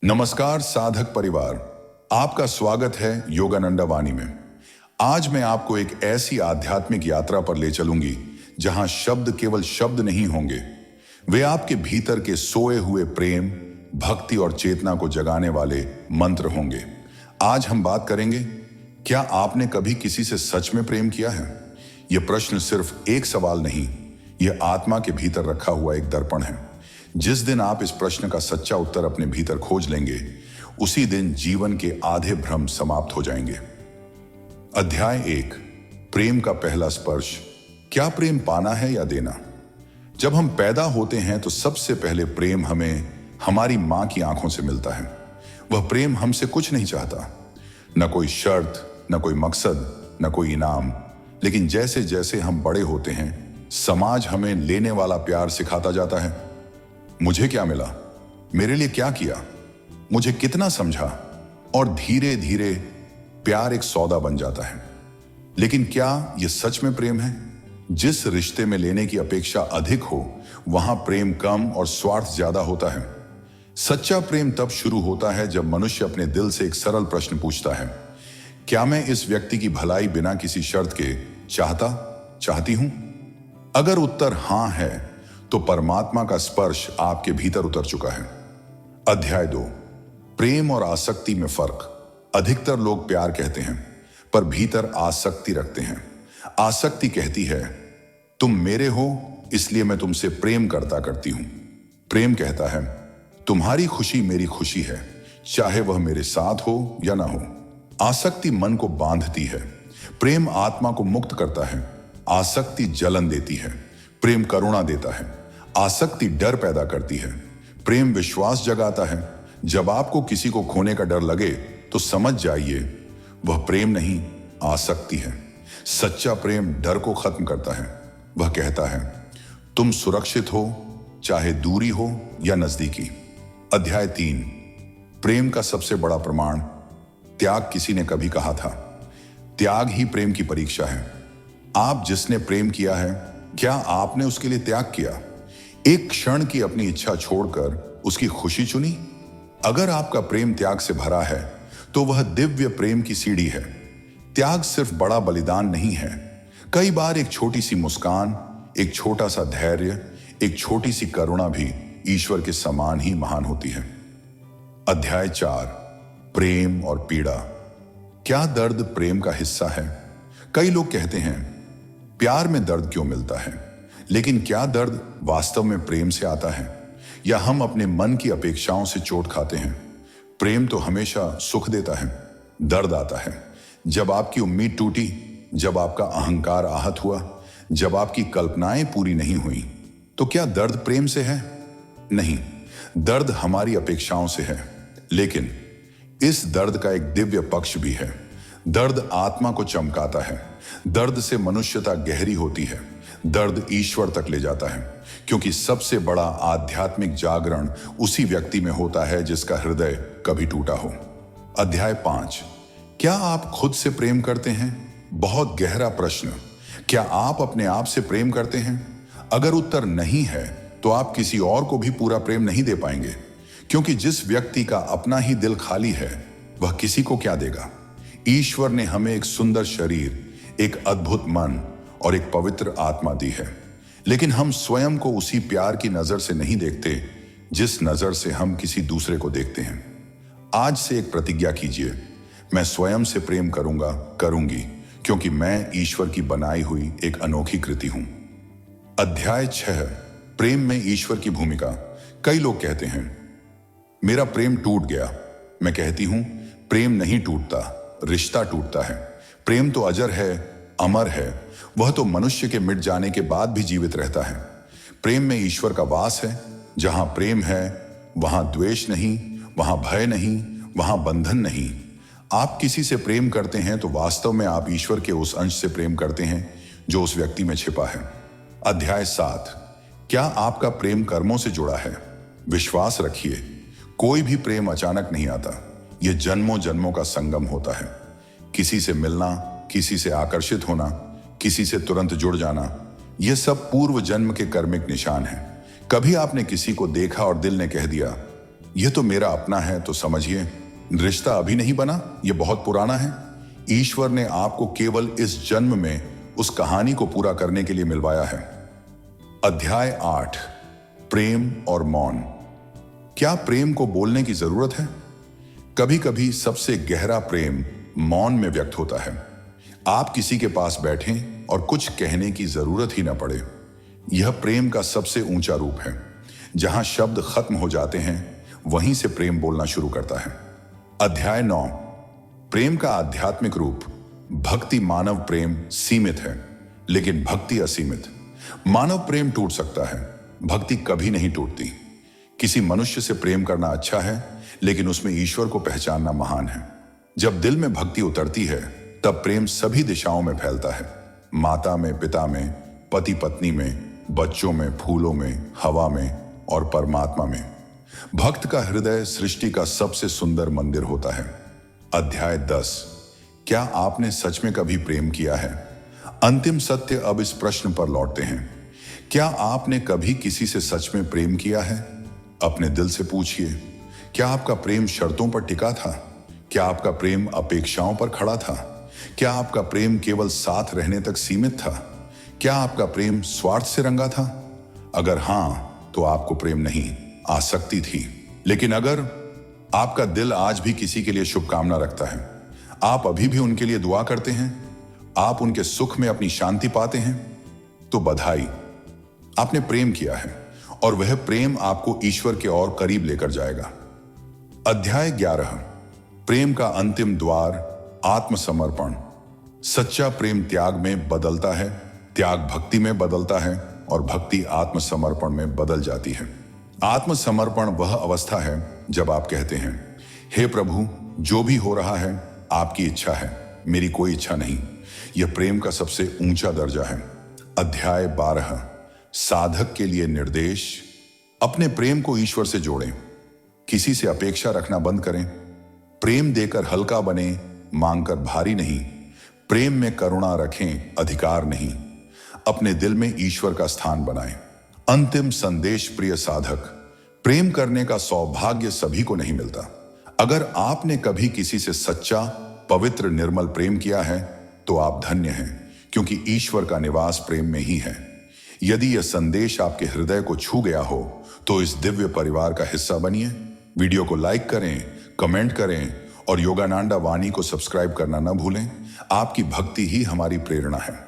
नमस्कार साधक परिवार, आपका स्वागत है योगानंदा वाणी में। आज मैं आपको एक ऐसी आध्यात्मिक यात्रा पर ले चलूंगी जहां शब्द केवल शब्द नहीं होंगे, वे आपके भीतर के सोए हुए प्रेम, भक्ति और चेतना को जगाने वाले मंत्र होंगे। आज हम बात करेंगे, क्या आपने कभी किसी से सच में प्रेम किया है? यह प्रश्न सिर्फ एक सवाल नहीं, यह आत्मा के भीतर रखा हुआ एक दर्पण है। जिस दिन आप इस प्रश्न का सच्चा उत्तर अपने भीतर खोज लेंगे, उसी दिन जीवन के आधे भ्रम समाप्त हो जाएंगे। अध्याय 1, प्रेम का पहला स्पर्श। क्या प्रेम पाना है या देना? जब हम पैदा होते हैं तो सबसे पहले प्रेम हमें हमारी मां की आंखों से मिलता है। वह प्रेम हमसे कुछ नहीं चाहता, न कोई शर्त, न कोई मकसद, न कोई इनाम। लेकिन जैसे जैसे हम बड़े होते हैं, समाज हमें लेने वाला प्यार सिखाता जाता है। मुझे क्या मिला, मेरे लिए क्या किया, मुझे कितना समझा, और धीरे धीरे प्यार एक सौदा बन जाता है। लेकिन क्या यह सच में प्रेम है? जिस रिश्ते में लेने की अपेक्षा अधिक हो, वहां प्रेम कम और स्वार्थ ज्यादा होता है। सच्चा प्रेम तब शुरू होता है जब मनुष्य अपने दिल से एक सरल प्रश्न पूछता है, क्या मैं इस व्यक्ति की भलाई बिना किसी शर्त के चाहती हूं? अगर उत्तर हां है, तो परमात्मा का स्पर्श आपके भीतर उतर चुका है। अध्याय 2, प्रेम और आसक्ति में फर्क। अधिकतर लोग प्यार कहते हैं, पर भीतर आसक्ति रखते हैं। आसक्ति कहती है, तुम मेरे हो इसलिए मैं तुमसे प्रेम करती हूं। प्रेम कहता है, तुम्हारी खुशी मेरी खुशी है, चाहे वह मेरे साथ हो या ना हो। आसक्ति मन को बांधती है, प्रेम आत्मा को मुक्त करता है। आसक्ति जलन देती है, प्रेम करुणा देता है। आसक्ति डर पैदा करती है, प्रेम विश्वास जगाता है। जब आपको किसी को खोने का डर लगे, तो समझ जाइए वह प्रेम नहीं, आसक्ति है। सच्चा प्रेम डर को खत्म करता है। वह कहता है, तुम सुरक्षित हो, चाहे दूरी हो या नजदीकी। अध्याय 3, प्रेम का सबसे बड़ा प्रमाण। त्याग। किसी ने कभी कहा था, त्याग ही प्रेम की परीक्षा है। आप जिसने प्रेम किया है, क्या आपने उसके लिए त्याग किया? एक क्षण की अपनी इच्छा छोड़कर उसकी खुशी चुनी? अगर आपका प्रेम त्याग से भरा है, तो वह दिव्य प्रेम की सीढ़ी है। त्याग सिर्फ बड़ा बलिदान नहीं है, कई बार एक छोटी सी मुस्कान, एक छोटा सा धैर्य, एक छोटी सी करुणा भी ईश्वर के समान ही महान होती है। अध्याय 4, प्रेम और पीड़ा। क्या दर्द प्रेम का हिस्सा है? कई लोग कहते हैं, प्यार में दर्द क्यों मिलता है? लेकिन क्या दर्द वास्तव में प्रेम से आता है, या हम अपने मन की अपेक्षाओं से चोट खाते हैं? प्रेम तो हमेशा सुख देता है। दर्द आता है जब आपकी उम्मीद टूटी, जब आपका अहंकार आहत हुआ, जब आपकी कल्पनाएं पूरी नहीं हुई। तो क्या दर्द प्रेम से है? नहीं, दर्द हमारी अपेक्षाओं से है। लेकिन इस दर्द का एक दिव्य पक्ष भी है। दर्द आत्मा को चमकाता है। दर्द से मनुष्यता गहरी होती है। दर्द ईश्वर तक ले जाता है, क्योंकि सबसे बड़ा आध्यात्मिक जागरण उसी व्यक्ति में होता है जिसका हृदय कभी टूटा हो। अध्याय 5, क्या आप खुद से प्रेम करते हैं? बहुत गहरा प्रश्न। क्या आप अपने आप से प्रेम करते हैं? अगर उत्तर नहीं है, तो आप किसी और को भी पूरा प्रेम नहीं दे पाएंगे, क्योंकि जिस व्यक्ति का अपना ही दिल खाली है, वह किसी को क्या देगा? ईश्वर ने हमें एक सुंदर शरीर, एक अद्भुत मन और एक पवित्र आत्मा दी है, लेकिन हम स्वयं को उसी प्यार की नजर से नहीं देखते जिस नजर से हम किसी दूसरे को देखते हैं। आज से एक प्रतिज्ञा कीजिए, मैं स्वयं से प्रेम करूंगी, क्योंकि मैं ईश्वर की बनाई हुई एक अनोखी कृति हूं। अध्याय 6, प्रेम में ईश्वर की भूमिका। कई लोग कहते हैं, मेरा प्रेम टूट गया। मैं कहती हूं, प्रेम नहीं टूटता, रिश्ता टूटता है। प्रेम तो अजर है, अमर है। वह तो मनुष्य के मिट जाने के बाद भी जीवित रहता है। प्रेम में ईश्वर का वास है। जहां प्रेम है, वहां द्वेष नहीं, वहां भय नहीं, वहां बंधन नहीं। आप किसी से प्रेम करते हैं तो वास्तव में आप ईश्वर के उस अंश से प्रेम करते हैं जो उस व्यक्ति में छिपा है। अध्याय 7, क्या आपका प्रेम कर्मों से जुड़ा है? विश्वास रखिए, कोई भी प्रेम अचानक नहीं आता। यह जन्मों जन्मों का संगम होता है। किसी से मिलना, किसी से आकर्षित होना, किसी से तुरंत जुड़ जाना, यह सब पूर्व जन्म के कर्मिक निशान हैं। कभी आपने किसी को देखा और दिल ने कह दिया, यह तो मेरा अपना है, तो समझिए रिश्ता अभी नहीं बना, यह बहुत पुराना है। ईश्वर ने आपको केवल इस जन्म में उस कहानी को पूरा करने के लिए मिलवाया है। अध्याय 8, प्रेम और मौन। क्या प्रेम को बोलने की जरूरत है? कभी कभी सबसे गहरा प्रेम मौन में व्यक्त होता है। आप किसी के पास बैठें और कुछ कहने की जरूरत ही ना पड़े। यह प्रेम का सबसे ऊंचा रूप है। जहां शब्द खत्म हो जाते हैं, वहीं से प्रेम बोलना शुरू करता है। अध्याय 9, प्रेम का आध्यात्मिक रूप। भक्ति मानव प्रेम सीमित है, लेकिन भक्ति असीमित। मानव प्रेम टूट सकता है, भक्ति कभी नहीं टूटती। किसी मनुष्य से प्रेम करना अच्छा है, लेकिन उसमें ईश्वर को पहचानना महान है। जब दिल में भक्ति उतरती है, तब प्रेम सभी दिशाओं में फैलता है। माता में, पिता में, पति पत्नी में, बच्चों में, फूलों में, हवा में और परमात्मा में। भक्त का हृदय सृष्टि का सबसे सुंदर मंदिर होता है। अध्याय 10, क्या आपने सच में कभी प्रेम किया है? अंतिम सत्य अब इस प्रश्न पर लौटते हैं। क्या आपने कभी किसी से सच में प्रेम किया है? अपने दिल से पूछिए, क्या आपका प्रेम शर्तों पर टिका था? क्या आपका प्रेम अपेक्षाओं पर खड़ा था? क्या आपका प्रेम केवल साथ रहने तक सीमित था? क्या आपका प्रेम स्वार्थ से रंगा था? अगर हां, तो आपको प्रेम नहीं, आसक्ति थी। लेकिन अगर आपका दिल आज भी किसी के लिए शुभकामना रखता है, आप अभी भी उनके लिए दुआ करते हैं, आप उनके सुख में अपनी शांति पाते हैं, तो बधाई, आपने प्रेम किया है और वह प्रेम आपको ईश्वर के और करीब लेकर जाएगा। अध्याय 11, प्रेम का अंतिम द्वार, आत्मसमर्पण। सच्चा प्रेम त्याग में बदलता है, त्याग भक्ति में बदलता है और भक्ति आत्मसमर्पण में बदल जाती है। आत्मसमर्पण वह अवस्था है जब आप कहते हैं, हे प्रभु, जो भी हो रहा है आपकी इच्छा है, मेरी कोई इच्छा नहीं। यह प्रेम का सबसे ऊंचा दर्जा है। अध्याय 12, साधक के लिए निर्देश। अपने प्रेम को ईश्वर से जोड़ें। किसी से अपेक्षा रखना बंद करें। प्रेम देकर हल्का बने, मांगकर भारी नहीं। प्रेम में करुणा रखें, अधिकार नहीं। अपने दिल में ईश्वर का स्थान बनाएं। अंतिम संदेश, प्रिय साधक, प्रेम करने का सौभाग्य सभी को नहीं मिलता। अगर आपने कभी किसी से सच्चा, पवित्र, निर्मल प्रेम किया है, तो आप धन्य हैं, क्योंकि ईश्वर का निवास प्रेम में ही है। यदि यह संदेश आपके हृदय को छू गया हो, तो इस दिव्य परिवार का हिस्सा बनिए। वीडियो को लाइक करें, कमेंट करें और योगानंदा वाणी को सब्सक्राइब करना न भूलें। आपकी भक्ति ही हमारी प्रेरणा है।